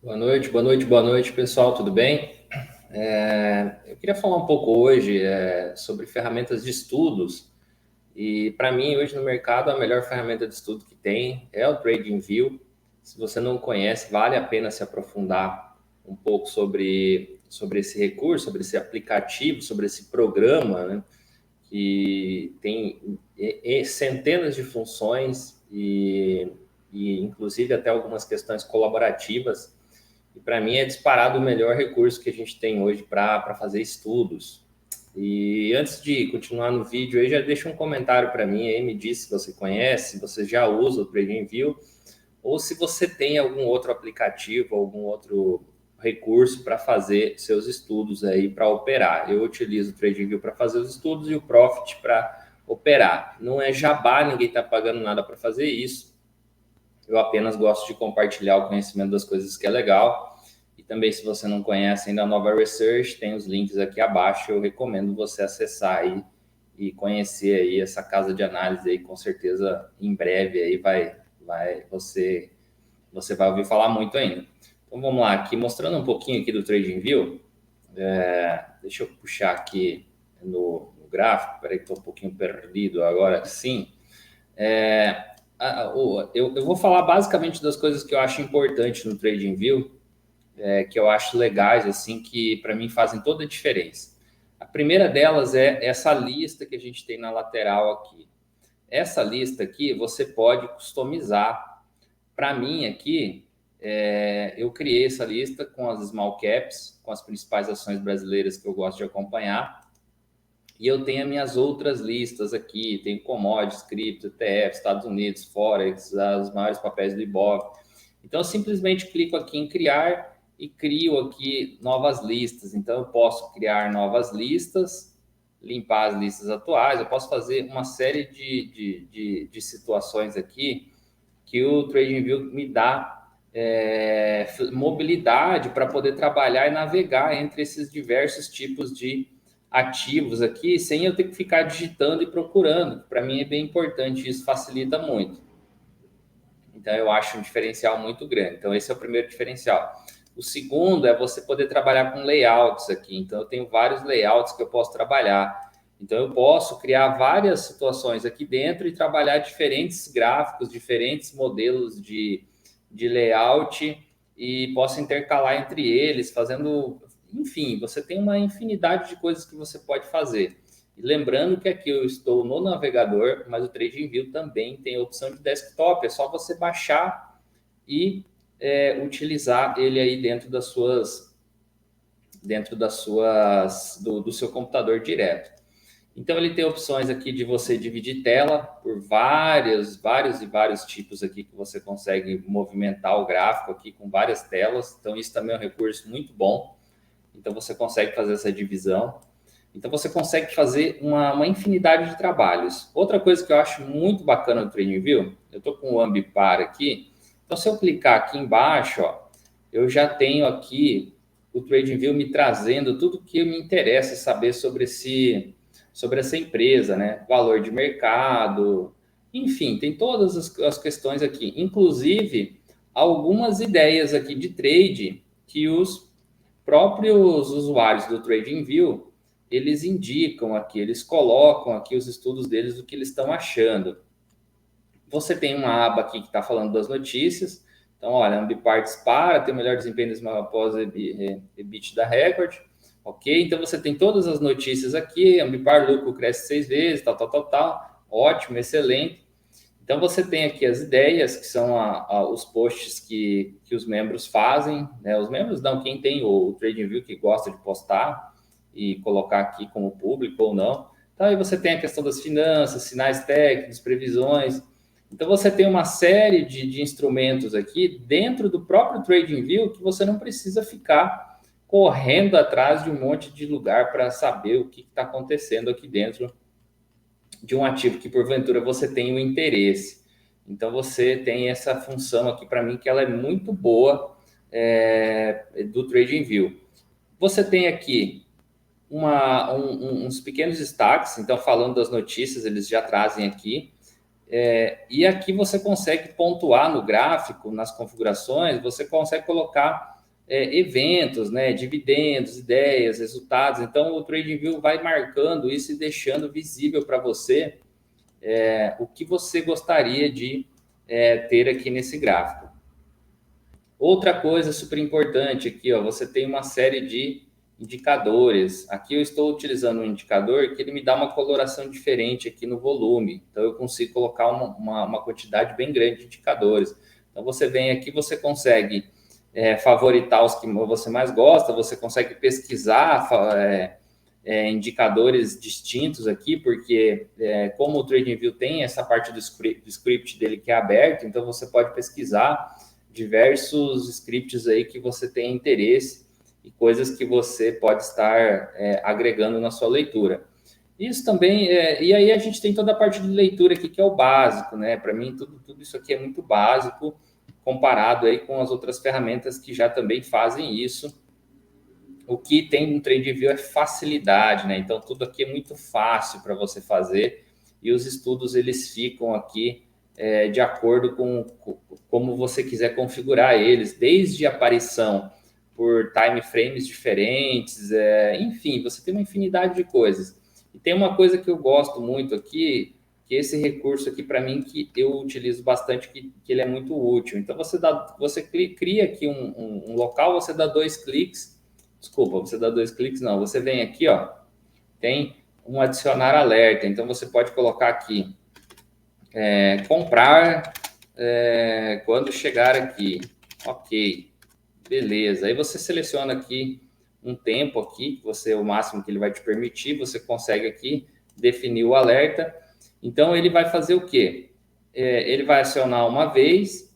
Boa noite, boa noite, boa noite, pessoal, tudo bem? Eu queria falar um pouco hoje sobre ferramentas de estudos e para mim hoje no mercado a melhor ferramenta de estudo que tem é o TradingView. Se você não conhece, vale a pena se aprofundar um pouco sobre esse recurso, sobre esse aplicativo, sobre esse programa, né? Que tem centenas de funções e inclusive até algumas questões colaborativas e para mim é disparado o melhor recurso que a gente tem hoje para fazer estudos. E antes de continuar no vídeo, aí já deixa um comentário para mim, aí me diz se você conhece, se você já usa o TradingView ou se você tem algum outro aplicativo, algum outro recurso para fazer seus estudos aí para operar. Eu utilizo o TradingView para fazer os estudos e o Profit para operar. Não é jabá, ninguém está pagando nada para fazer isso. Eu apenas gosto de compartilhar o conhecimento das coisas que é legal. E também, se você não conhece ainda a Nova Research, tem os links aqui abaixo. Eu recomendo você acessar aí e conhecer aí essa casa de análise aí, com certeza em breve aí você vai ouvir falar muito ainda. Então vamos lá, aqui mostrando um pouquinho aqui do TradingView. Deixa eu puxar aqui no gráfico, peraí que estou um pouquinho perdido agora sim. Eu vou falar basicamente das coisas que eu acho importantes no TradingView, que eu acho legais, assim, que para mim fazem toda a diferença. A primeira delas é essa lista que a gente tem na lateral aqui. Essa lista aqui você pode customizar. Para mim aqui, eu criei essa lista com as small caps, com as principais ações brasileiras que eu gosto de acompanhar. E eu tenho as minhas outras listas aqui, tem commodities, cripto, ETF, Estados Unidos, Forex, os maiores papéis do Ibov. Então, eu simplesmente clico aqui em criar e crio aqui novas listas. Então, eu posso criar novas listas, limpar as listas atuais, eu posso fazer uma série de situações aqui que o TradingView me dá mobilidade para poder trabalhar e navegar entre esses diversos tipos de ativos aqui, sem eu ter que ficar digitando e procurando. Para mim é bem importante, isso facilita muito. Então eu acho um diferencial muito grande. Então esse é o primeiro diferencial. O segundo é você poder trabalhar com layouts aqui. Então eu tenho vários layouts que eu posso trabalhar. Então eu posso criar várias situações aqui dentro e trabalhar diferentes gráficos, diferentes modelos de layout e posso intercalar entre eles, fazendo, enfim, você tem uma infinidade de coisas que você pode fazer. E lembrando que aqui eu estou no navegador, mas o TradingView também tem a opção de desktop. É só você baixar e utilizar ele aí do seu computador direto. Então ele tem opções aqui de você dividir tela por vários tipos aqui que você consegue movimentar o gráfico aqui com várias telas. Então isso também é um recurso muito bom. Então você consegue fazer essa divisão. Então você consegue fazer uma infinidade de trabalhos. Outra coisa que eu acho muito bacana no TradingView, eu estou com o Ambipar aqui. Então se eu clicar aqui embaixo, ó, eu já tenho aqui o TradingView me trazendo tudo que me interessa saber sobre essa empresa, né? Valor de mercado, enfim, tem todas as questões aqui, inclusive algumas ideias aqui de trade que os próprios usuários do TradingView eles indicam aqui, eles colocam aqui os estudos deles do que eles estão achando. Você tem uma aba aqui que está falando das notícias. Então, olha, Ambipar dispara, tem o melhor desempenho após EBITDA Record. Ok? Então, você tem todas as notícias aqui. Ambipar lucro cresce 6 vezes, tal. Ótimo, excelente. Então, você tem aqui as ideias, que são os posts que os membros fazem. Né? Os membros não, quem tem o TradingView que gosta de postar e colocar aqui como público ou não. Então, aí você tem a questão das finanças, sinais técnicos, previsões. Então, você tem uma série de instrumentos aqui dentro do próprio TradingView que você não precisa ficar correndo atrás de um monte de lugar para saber o que está acontecendo aqui dentro de um ativo que porventura você tem um interesse. Então você tem essa função aqui para mim que ela é muito boa do TradingView. Você tem aqui uns pequenos destaques, então falando das notícias eles já trazem aqui. E aqui você consegue pontuar no gráfico, nas configurações, você consegue colocar eventos, né, dividendos, ideias, resultados. Então, o TradingView vai marcando isso e deixando visível para você o que você gostaria de ter aqui nesse gráfico. Outra coisa super importante aqui, ó, você tem uma série de indicadores. Aqui eu estou utilizando um indicador que ele me dá uma coloração diferente aqui no volume. Então, eu consigo colocar uma quantidade bem grande de indicadores. Então, você vem aqui, você consegue favoritar os que você mais gosta, você consegue pesquisar indicadores distintos aqui, porque como o TradingView tem essa parte do script dele que é aberto, então você pode pesquisar diversos scripts aí que você tem interesse e coisas que você pode estar agregando na sua leitura. Isso também, e aí a gente tem toda a parte de leitura aqui que é o básico, né? Para mim, tudo isso aqui é muito básico comparado aí com as outras ferramentas que já também fazem isso. O que tem no TradingView é facilidade, né? Então, tudo aqui é muito fácil para você fazer e os estudos, eles ficam aqui de acordo com como você quiser configurar eles, desde a aparição por time frames diferentes, enfim, você tem uma infinidade de coisas. E tem uma coisa que eu gosto muito aqui, que esse recurso aqui para mim, que eu utilizo bastante, que ele é muito útil. Então, você cria aqui um local, você dá 2 cliques, desculpa, você dá 2 cliques, não, você vem aqui, ó, tem um adicionar alerta, então você pode colocar aqui, comprar quando chegar aqui, ok, beleza, aí você seleciona aqui um tempo aqui, o máximo que ele vai te permitir, você consegue aqui definir o alerta, então ele vai fazer o quê? Ele vai acionar uma vez,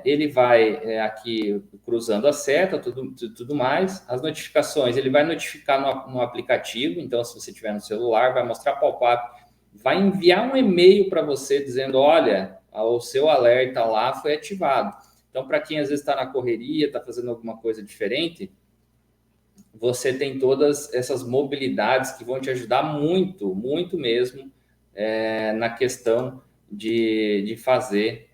ele vai aqui cruzando a seta, tudo mais, as notificações, ele vai notificar no aplicativo, então se você tiver no celular, vai mostrar pop-up, vai enviar um e-mail para você dizendo, olha, o seu alerta lá foi ativado. Então, para quem às vezes está na correria, está fazendo alguma coisa diferente, você tem todas essas mobilidades que vão te ajudar muito, muito mesmo, na questão de fazer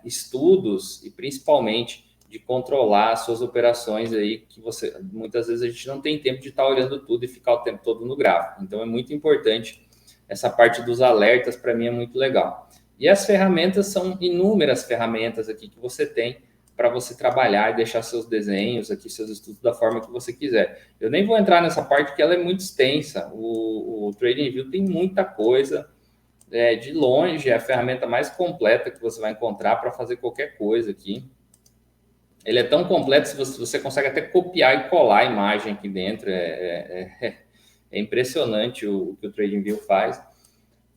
estudos e principalmente de controlar as suas operações aí, que você muitas vezes a gente não tem tempo de estar olhando tudo e ficar o tempo todo no gráfico. Então é muito importante essa parte dos alertas, para mim é muito legal. E as ferramentas são inúmeras ferramentas aqui que você tem para você trabalhar e deixar seus desenhos aqui, seus estudos da forma que você quiser. Eu nem vou entrar nessa parte porque ela é muito extensa. O TradingView tem muita coisa. De longe, é a ferramenta mais completa que você vai encontrar para fazer qualquer coisa aqui. Ele é tão completo que você consegue até copiar e colar a imagem aqui dentro. É impressionante o que o TradingView faz.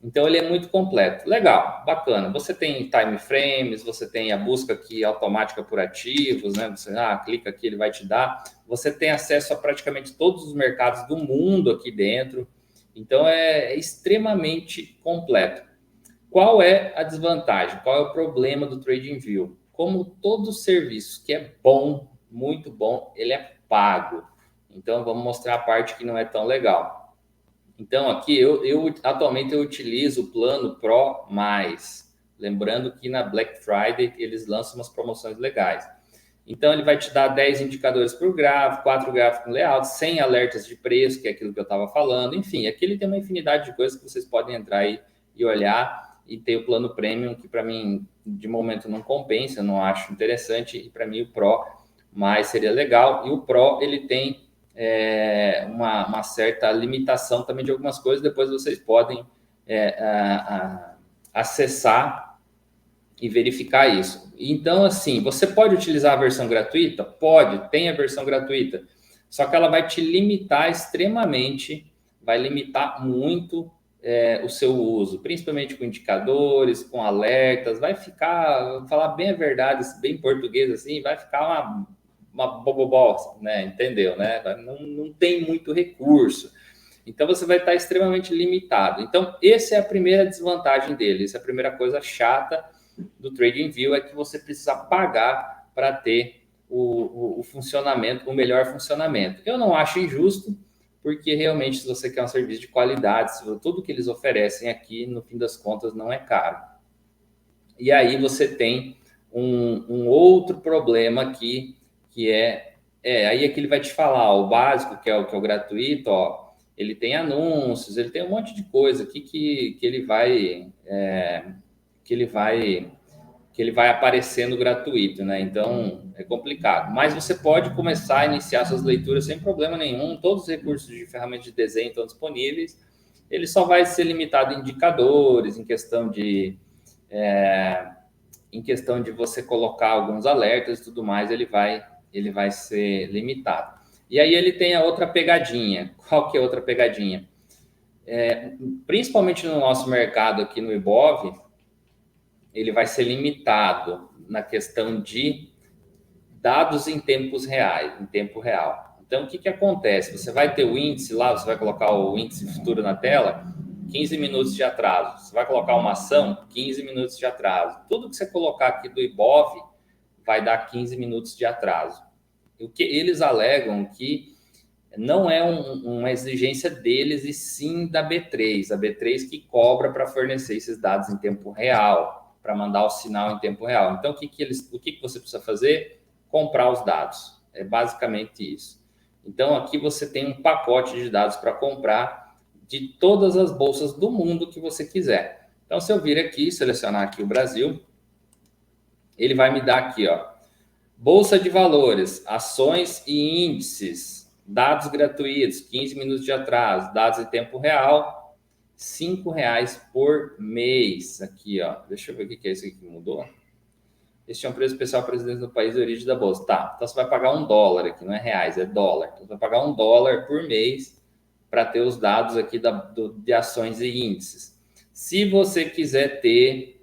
Então, ele é muito completo. Legal, bacana. Você tem time frames, você tem a busca aqui automática por ativos, né? Você clica aqui, ele vai te dar. Você tem acesso a praticamente todos os mercados do mundo aqui dentro. Então, é extremamente completo. Qual é a desvantagem? Qual é o problema do TradingView? Como todo serviço que é bom, muito bom, ele é pago. Então, vamos mostrar a parte que não é tão legal. Então, aqui, atualmente eu utilizo o plano Pro+. Lembrando que na Black Friday eles lançam umas promoções legais. Então, ele vai te dar 10 indicadores por gráfico, 4 gráficos no layout, 100 alertas de preço, que é aquilo que eu estava falando. Enfim, aqui ele tem uma infinidade de coisas que vocês podem entrar aí e olhar. E tem o plano Premium, que para mim, de momento, não compensa, eu não acho interessante. E para mim, o Pro mais seria legal. E o Pro, ele tem uma certa limitação também de algumas coisas. Depois vocês podem acessar e verificar isso. Então, assim, você pode utilizar a versão gratuita? Pode, tem a versão gratuita. Só que ela vai te limitar extremamente, vai limitar muito o seu uso, principalmente com indicadores, com alertas, vai ficar, vou falar bem a verdade, bem português assim, vai ficar uma bobobó, né? Entendeu, né? Não tem muito recurso. Então, você vai estar extremamente limitado. Então, essa é a primeira desvantagem dele, essa é a primeira coisa chata do TradingView, é que você precisa pagar para ter o funcionamento, o melhor funcionamento. Eu não acho injusto, porque realmente, se você quer um serviço de qualidade, tudo que eles oferecem aqui, no fim das contas, não é caro. E aí você tem um outro problema aqui, que aí é que ele vai te falar, o básico, que é o gratuito, ó, ele tem anúncios, ele tem um monte de coisa aqui que ele vai aparecendo gratuito, né? Então é complicado. Mas você pode começar a iniciar suas leituras sem problema nenhum. Todos os recursos de ferramentas de desenho estão disponíveis. Ele só vai ser limitado em indicadores, em questão de você colocar alguns alertas e tudo mais, ele vai ser limitado. E aí ele tem a outra pegadinha. Qual que é a outra pegadinha? Principalmente no nosso mercado aqui no Ibov, ele vai ser limitado na questão de dados em tempo real. Então, o que acontece? Você vai ter o índice lá, você vai colocar o índice futuro na tela, 15 minutos de atraso. Você vai colocar uma ação, 15 minutos de atraso. Tudo que você colocar aqui do Ibov vai dar 15 minutos de atraso. O que eles alegam que não é uma exigência deles, e sim da B3. A B3 que cobra para fornecer esses dados em tempo real, para mandar o sinal em tempo real. Então, o que você precisa fazer? Comprar os dados. É basicamente isso. Então, aqui você tem um pacote de dados para comprar de todas as bolsas do mundo que você quiser. Então, se eu vir aqui, selecionar aqui o Brasil, ele vai me dar aqui, ó, Bolsa de Valores, ações e índices, dados gratuitos, 15 minutos de atraso, dados em tempo real, R$5 por mês. Aqui, ó, deixa eu ver o que é isso aqui que mudou. Este é um preço especial para residentes do país de origem da bolsa. Tá, então você vai pagar $1 aqui, não é reais, é dólar. Então você vai pagar $1 por mês para ter os dados aqui de ações e índices. Se você quiser ter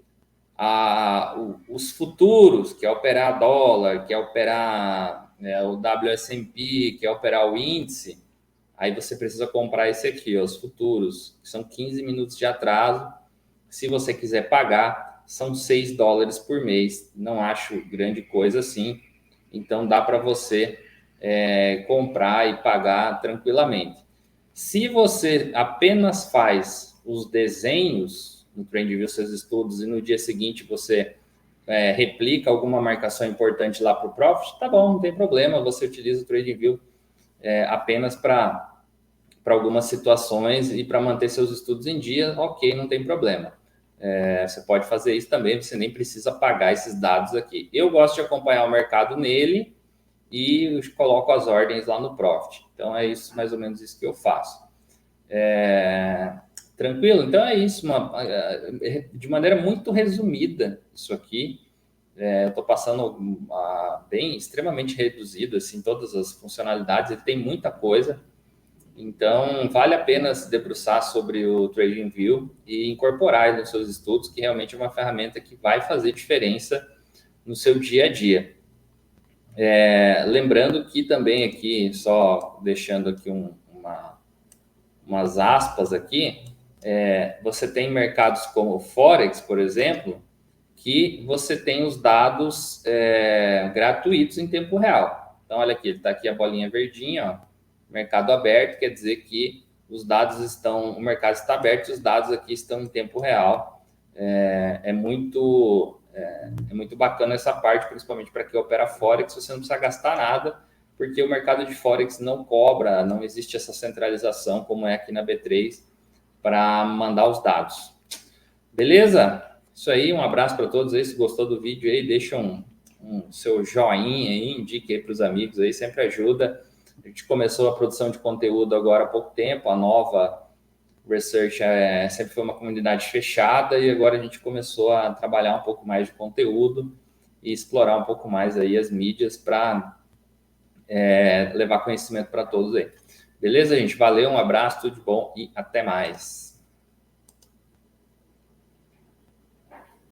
os futuros, que é operar dólar, que é operar o WSMP, que é operar o índice, aí você precisa comprar esse aqui, ó, os futuros, que são 15 minutos de atraso. Se você quiser pagar, são $6 por mês. Não acho grande coisa assim. Então, dá para você comprar e pagar tranquilamente. Se você apenas faz os desenhos no TradingView, seus estudos, e no dia seguinte você replica alguma marcação importante lá para o Profit, tá bom, não tem problema. Você utiliza o TradingView apenas para algumas situações e para manter seus estudos em dia, ok, não tem problema. Você pode fazer isso também, você nem precisa pagar esses dados aqui. Eu gosto de acompanhar o mercado nele e coloco as ordens lá no Profit. Então, é isso, mais ou menos isso que eu faço. Tranquilo? Então, é isso. De maneira muito resumida, isso aqui. Eu estou passando extremamente reduzido, assim, todas as funcionalidades. Ele tem muita coisa. Então, vale a pena se debruçar sobre o TradingView e incorporar nos seus estudos, que realmente é uma ferramenta que vai fazer diferença no seu dia a dia. Lembrando que também aqui, só deixando aqui umas aspas aqui, você tem mercados como o Forex, por exemplo, que você tem os dados gratuitos em tempo real. Então, olha aqui, ele está aqui a bolinha verdinha, ó. Mercado aberto quer dizer que o mercado está aberto e os dados aqui estão em tempo real. É muito bacana essa parte, principalmente para quem opera Forex. Você não precisa gastar nada, porque o mercado de Forex não cobra, não existe essa centralização como é aqui na B3 para mandar os dados. Beleza? Isso aí, um abraço para todos aí. Se gostou do vídeo aí, deixa um seu joinha aí, indique aí para os amigos aí, sempre ajuda. A gente começou a produção de conteúdo agora há pouco tempo, a Nova Research sempre foi uma comunidade fechada e agora a gente começou a trabalhar um pouco mais de conteúdo e explorar um pouco mais aí as mídias para levar conhecimento para todos aí. Beleza, gente? Valeu, um abraço, tudo de bom e até mais.